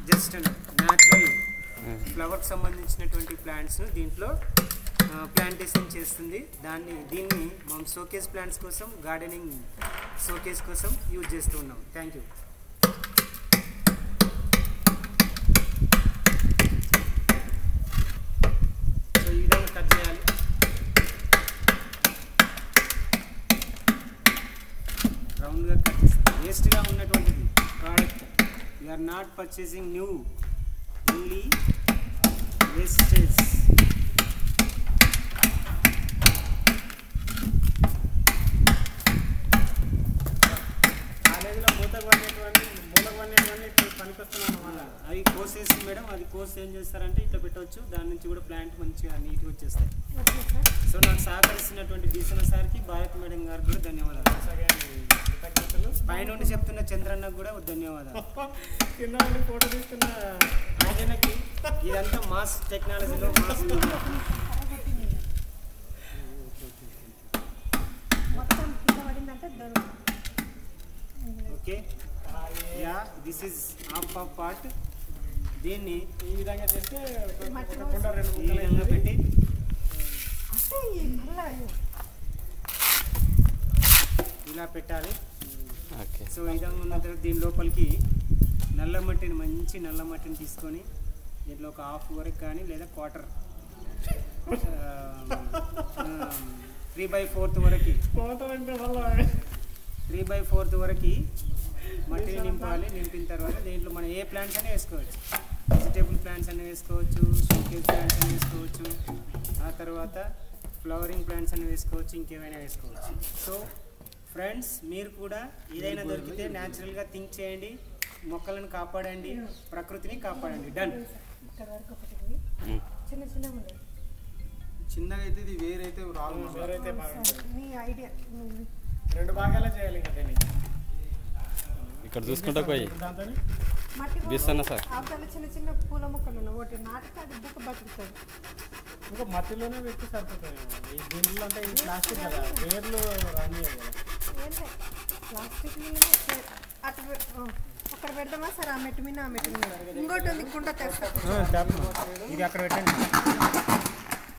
Just natural ఫ్లవర్కి సంబంధించినటువంటి plants దీంట్లో plantation చేస్తుంది. దీన్ని మనం షోకేస్ ప్లాంట్స్ కోసం, గార్డెనింగ్ షోకేస్ కోసం యూజ్ చేస్తూ ఉన్నాం. Thank you. సో ఈ విధంగా కట్ చేయాలి. రౌండ్గా కట్ చేస్తాం. వేస్ట్గా ఉన్నటువంటిది product you are not purchasing new, only wastage. కాలేజీలో మూలకు పనికొస్తున్నాను మళ్ళీ అవి కోసేసి మేడం, అది కోసి ఏం చేస్తారంటే ఇట్లా పెట్టవచ్చు. దాని నుంచి కూడా ప్లాంట్ మంచిగా నీట్గా వచ్చేస్తాయి. సో నాకు సహకరిస్తున్నటువంటి బీసన సార్కి, భారత్ మేడం గారికి కూడా ధన్యవాదాలు. పైనుండి చెప్తున్న చంద్రన్నకు కూడా ధన్యవాదాలు. కింద నుండి ఫోటో తీసుకున్న ఆయనకి. ఇదంతా మాస్ టెక్నాలజీలో mass. Okay, yeah this is half of part. దీన్ని ఈ విధంగా చేస్తే ఈ విధంగా పెట్టి ఇలా పెట్టాలి. సో ఈ విధంగా ఉన్న తర్వాత దీని లోపలికి నల్ల మట్టిని, మంచి నల్ల మట్టిని తీసుకొని దీంట్లో ఒక హాఫ్ వరకు కానీ లేదా క్వార్టర్ 3/4 వరకు 3/4 వరకు మట్టిని నింపాలి. నింపిన తర్వాత దీంట్లో మనం ఏ ప్లాంట్స్ అయినా వేసుకోవచ్చు. వెజిటేబుల్ ప్లాంట్స్ అయినా వేసుకోవచ్చు, షోకేస్ ప్లాంట్స్ అయినా వేసుకోవచ్చు, ఆ తర్వాత ఫ్లవరింగ్ ప్లాంట్స్ అయినా వేసుకోవచ్చు, ఇంకేమైనా వేసుకోవచ్చు. సో ఫ్రెండ్స్, మీరు కూడా ఏదైనా దొరికితే న్యాచురల్గా థింక్ చేయండి, మొక్కలను కాపాడండి, ప్రకృతిని కాపాడండి. డన్. చిన్నగా అయితే ఇది వేరైతే రాదు. వేరైతే రెండు భాగాలు చేయాలి కదా. ఇక్కడ చూసుకుంటా పోయి బీసన్న సార్ చిన్న చిన్న పూల మొక్కలు ఒకటి నాటితే అది బుక్క బతుకుతుంది. ఇంకా మట్టిలోనే పెట్టి సరిపోతుంది. ఈ దీంట్లో అంటే ఈ ప్లాస్టిక్ కదా, వేర్లు రాని ప్లాస్టిక్ అటు అక్కడ పెడదామా సార్? ఆ మెట్టు మీద, ఆ మెట్టు మీద ఇంకోటి ఉంది కుండ తెస్తా. ఇది అక్కడ పెట్టండి.